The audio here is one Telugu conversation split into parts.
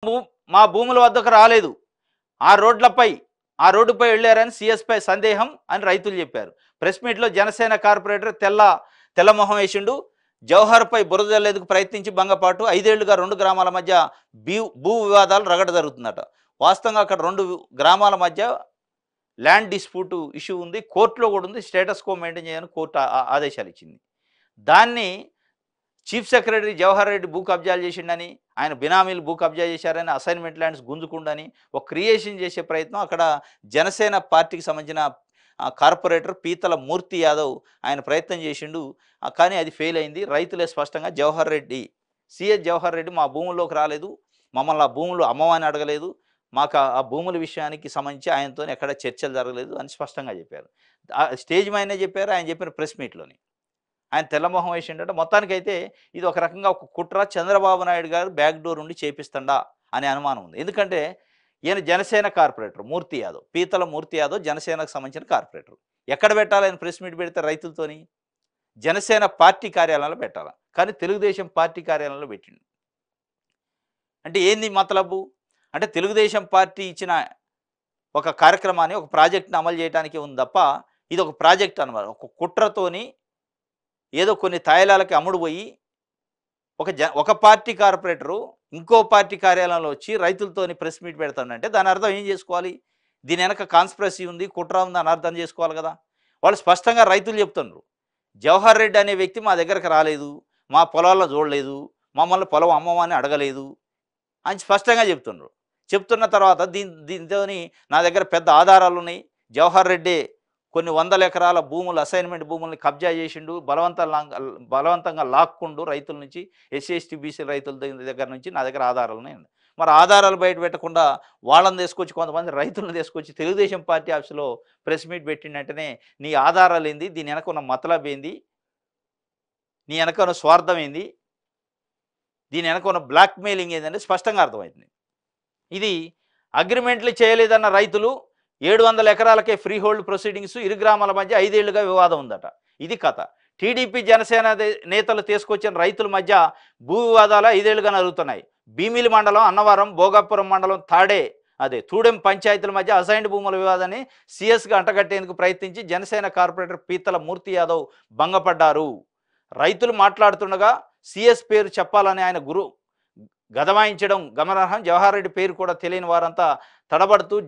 మా భూముల వద్దకు రాలేదు, ఆ రోడ్లపై ఆ రోడ్డుపై వెళ్ళారని సీఎస్పై సందేహం అని రైతులు చెప్పారు. ప్రెస్ మీట్లో జనసేన కార్పొరేటర్ తెల్లమొహం వేసిండు. జవహర్పై బురద జల్లేందుకు ప్రయత్నించి భంగపాటు, 5 ఏళ్లుగా 2 గ్రామాల మధ్య భూ వివాదాలు రగడ జరుగుతుందట. వాస్తవంగా అక్కడ 2 గ్రామాల మధ్య ల్యాండ్ డిస్ప్యూట్ ఇష్యూ ఉంది, కోర్టులో కూడా ఉంది. స్టేటస్ కో మెయింటైన్ చేయాలని కోర్టు ఆదేశాలు ఇచ్చింది. దాన్ని చీఫ్ సెక్రటరీ జవహర్ రెడ్డి భూ కబ్జాలు చేసిండని, ఆయన బినామీలు భూ కబ్జా చేశారని, అసైన్మెంట్ ల్యాండ్స్ గుంజుకుండని ఒక క్రియేషన్ చేసే ప్రయత్నం అక్కడ జనసేన పార్టీకి సంబంధించిన కార్పొరేటర్ పీతల మూర్తి యాదవ్ ఆయన ప్రయత్నం చేసిండు. కానీ అది ఫెయిల్ అయింది. రైతులే స్పష్టంగా సీఎస్ జవహర్ రెడ్డి మా భూముల్లోకి రాలేదు, మమ్మల్ని ఆ భూములు అమ్మవాని అడగలేదు, మాకు ఆ భూముల విషయానికి సంబంధించి ఆయనతో ఎక్కడ చర్చలు జరగలేదు అని స్పష్టంగా చెప్పారు. స్టేజ్ మీదనే చెప్పారు, ఆయన చెప్పిన ప్రెస్ మీట్లోని. ఆయన తెల్లమొహం వేసిండట. మొత్తానికైతే ఇది ఒక రకంగా ఒక కుట్ర, చంద్రబాబు నాయుడు గారు బ్యాక్ డోర్ నుండి చేపిస్తుండా అనే అనుమానం ఉంది. ఎందుకంటే ఈయన జనసేన కార్పొరేటర్ మూర్తి యాదవ్, పీతల మూర్తి యాదవ్ జనసేనకు సంబంధించిన కార్పొరేటర్. ఎక్కడ పెట్టాలి ఆయన ప్రెస్ మీట్ పెడితే రైతులతోని? జనసేన పార్టీ కార్యాలయంలో పెట్టాలి, కానీ తెలుగుదేశం పార్టీ కార్యాలయంలో పెట్టిండు. అంటే ఏంది మతలబు? అంటే తెలుగుదేశం పార్టీ ఇచ్చిన ఒక కార్యక్రమాన్ని, ఒక ప్రాజెక్ట్ని అమలు చేయడానికి ఉంది తప్ప ఇది ఒక ప్రాజెక్ట్ అన్నమాట. ఒక కుట్రతోని ఏదో కొన్ని తాయిలాలకి అమ్ముడు పోయి ఒక పార్టీ కార్పొరేటరు ఇంకో పార్టీ కార్యాలయంలో వచ్చి రైతులతోని ప్రెస్ మీట్ పెడతాడంటే దాని అర్థం ఏం చేసుకోవాలి? దీని వెనక కాన్స్పిరసీ ఉంది, కుట్ర ఉంది అని అర్థం చేసుకోవాలి కదా. వాళ్ళు స్పష్టంగా రైతులు చెప్తున్నారు, జవహర్ రెడ్డి అనే వ్యక్తి మా దగ్గరకు రాలేదు, మా పొలాల్లో చూడలేదు, మమ్మల్ని పొలం అమ్మమని అడగలేదు అని స్పష్టంగా చెప్తున్నారు. చెప్తున్న తర్వాత దీంతో నా దగ్గర పెద్ద ఆధారాలు ఉన్నాయి, జవహర్ రెడ్డి కొన్ని వందల ఎకరాల భూములు, అసైన్మెంట్ భూముల్ని కబ్జా చేసిండు, బలవంతంగా లాక్కుండు రైతుల నుంచి, ఎస్సీ ఎస్టీ బీసీ రైతుల దగ్గర నుంచి నా దగ్గర ఆధారాలు ఉన్నాయి. మరి ఆధారాలు బయట పెట్టకుండా వాళ్ళని తీసుకొచ్చి, కొంతమంది రైతులను తీసుకొచ్చి తెలుగుదేశం పార్టీ ఆఫీసులో ప్రెస్ మీట్ పెట్టినట్టునే నీ ఆధారాలు ఏంది, దీని వెనక ఉన్న మతలబ్ ఏంది, నీ వెనక ఉన్న స్వార్థం ఏంది, దీని వెనక ఉన్న బ్లాక్ మెయిలింగ్ ఏంటంటే స్పష్టంగా అర్థమవుతుంది. ఇది అగ్రిమెంట్లు చేయలేదన్న రైతులు 700 ఎకరాలకే ఫ్రీ హోల్డ్ ప్రొసీడింగ్స్, ఇరు గ్రామాల మధ్య 5 ఏళ్లుగా వివాదం ఉందట. ఇది కథ. టీడీపీ జనసేన నేతలు తీసుకొచ్చిన రైతుల మధ్య భూ వివాదాలు 5 ఏళ్లుగా జరుగుతున్నాయి. భీమిలి మండలం, అన్నవరం, భోగాపురం మండలం, తూడెం పంచాయతీల మధ్య అసైన్డ్ భూముల వివాదాన్ని సీఎస్గా అంటగట్టేందుకు ప్రయత్నించి జనసేన కార్పొరేటర్ పీతల మూర్తి యాదవ్ భంగపడ్డారు. రైతులు మాట్లాడుతుండగా సీఎస్ పేరు చెప్పాలని ఆయన గదమాయించడం గమనార్హం. జవహర్ రెడ్డి పేరు కూడా తెలియని వారంతా తడబడుతూ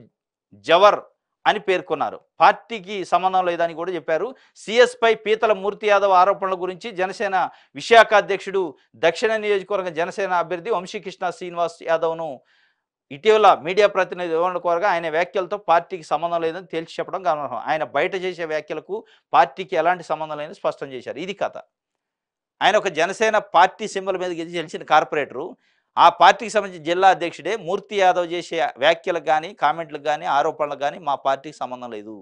జవర్ అని పేర్కొన్నారు. పార్టీకి సంబంధం లేదని కూడా చెప్పారు. సీఎస్పై పీతల మూర్తి యాదవ్ ఆరోపణల గురించి జనసేన విశాఖ అధ్యక్షుడు, దక్షిణ నియోజకవర్గ జనసేన అభ్యర్థి వంశీకృష్ణ శ్రీనివాస్ యాదవ్ను ఇటీవల మీడియా ప్రతినిధి కోరగా ఆయన వ్యాఖ్యలతో పార్టీకి సంబంధం లేదని తేల్చి చెప్పడం గమనార్హం. ఆయన బయట చేసే వ్యాఖ్యలకు పార్టీకి ఎలాంటి సంబంధం లేదని స్పష్టం చేశారు. ఇది కథ. ఆయన ఒక జనసేన పార్టీ సింబల్ మీద గెలిచిన కార్పొరేటరు, ఆ పార్టీకి సంబంధించిన జిల్లా అధ్యక్షుడే. మూర్తి యాదవ్ చేసే వ్యాఖ్యలకు కానీ, కామెంట్లకు కానీ, ఆరోపణలకు కానీ మా పార్టీకి సంబంధం లేదు.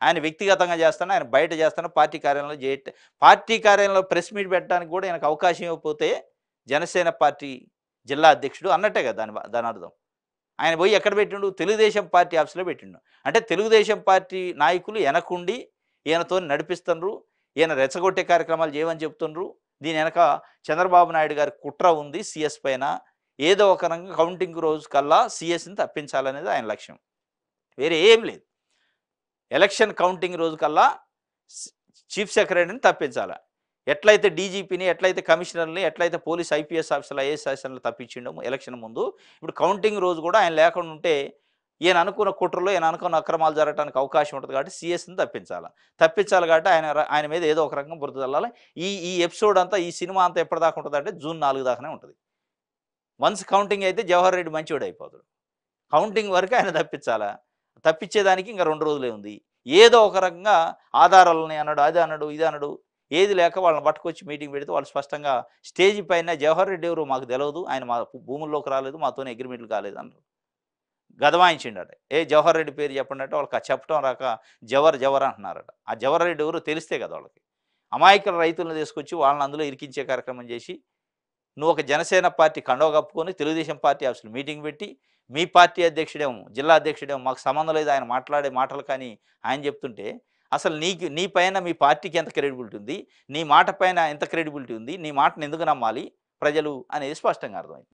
ఆయన వ్యక్తిగతంగా చేస్తాను, ఆయన బయట చేస్తాను, పార్టీ కార్యాలయంలో ప్రెస్ మీట్ పెట్టడానికి కూడా ఆయనకు అవకాశం ఇవ్వకపోతే జనసేన పార్టీ జిల్లా అధ్యక్షుడు అన్నట్టే కదా దాని అర్థం. ఆయన పోయి ఎక్కడ పెట్టిండు? తెలుగుదేశం పార్టీ ఆఫీసులో పెట్టిండు. అంటే తెలుగుదేశం పార్టీ నాయకులు వెనకుండి ఈయనతో నడిపిస్తున్నారు, ఈయన రెచ్చగొట్టే కార్యక్రమాలు చేయమని చెప్తున్నారు. దీని వెనక చంద్రబాబు నాయుడు గారి కుట్ర ఉంది. సీఎస్ పైన ఏదో ఒక రంగం కౌంటింగ్ రోజు కల్లా సీఎస్ని తప్పించాలనేది ఆయన లక్ష్యం, వేరే ఏం లేదు. ఎలక్షన్ కౌంటింగ్ రోజు కల్లా చీఫ్ సెక్రటరీని తప్పించాలి. ఎట్లయితే డీజీపీని, ఎట్లయితే కమిషనర్ని, ఎట్లయితే పోలీస్ ఐపీఎస్ ఆఫీసర్లు, ఐఏఎస్ ఆఫీసర్లు తప్పించిండో ఎలక్షన్ ముందు, ఇప్పుడు కౌంటింగ్ రోజు కూడా ఆయన లేకుండా ఉంటే ఈయన అనుకున్న కుట్రలో, ఈయన అనుకున్న అక్రమాలు జరగడానికి అవకాశం ఉంటుంది. కాబట్టి సీఎస్ని తప్పించాలి కాబట్టి ఆయన మీద ఏదో ఒక రకంగా బురద చల్లాలి. ఈ ఎపిసోడ్ అంతా, ఈ సినిమా అంతా ఎప్పటిదాకా ఉంటుంది అంటే జూన్ 4 దాకానే ఉంటుంది. వన్స్ కౌంటింగ్ అయితే జవహర్ రెడ్డి మంచివాడు అయిపోతాడు. కౌంటింగ్ వరకు ఆయన తప్పించేదానికి ఇంకా 2 రోజులే ఉంది. ఏదో ఒక రకంగా ఆధారాలని అన్నాడు, అది అన్నాడు, ఇది అన్నాడు, ఏది లేక వాళ్ళని పట్టుకొచ్చి మీటింగ్ పెడితే వాళ్ళు స్పష్టంగా స్టేజ్ పైన జవహర్ రెడ్డి ఎవరు మాకు తెలియదు, ఆయన మా భూముల్లోకి రాలేదు, మాతోనే అగ్రిమెంట్లు కాలేదు అన్నారు. గదమాయించిండట. జవహర్ రెడ్డి పేరు చెప్పండి అంటే వాళ్ళకి చెప్పడం రాక జవర్ అంటున్నారట. ఆ జవహర్ రెడ్డి ఎవరు తెలిస్తే కదా వాళ్ళకి. అమాయకుల రైతులను తీసుకొచ్చి వాళ్ళని అందులో ఇరికించే కార్యక్రమం చేసి, నువ్వు ఒక జనసేన పార్టీ కండవ కప్పుకొని తెలుగుదేశం పార్టీ ఆఫీసులో మీటింగ్ పెట్టి, మీ పార్టీ అధ్యక్షుడేమో, జిల్లా అధ్యక్షుడేమో మాకు సంబంధం లేదు ఆయన మాట్లాడే మాటలు కానీ ఆయన చెప్తుంటే, అసలు నీ పైన మీ పార్టీకి ఎంత క్రెడిబిలిటీ ఉంది, నీ మాట పైన ఎంత క్రెడిబిలిటీ ఉంది, నీ మాటను ఎందుకు నమ్మాలి ప్రజలు అనేది స్పష్టంగా అర్థమైంది.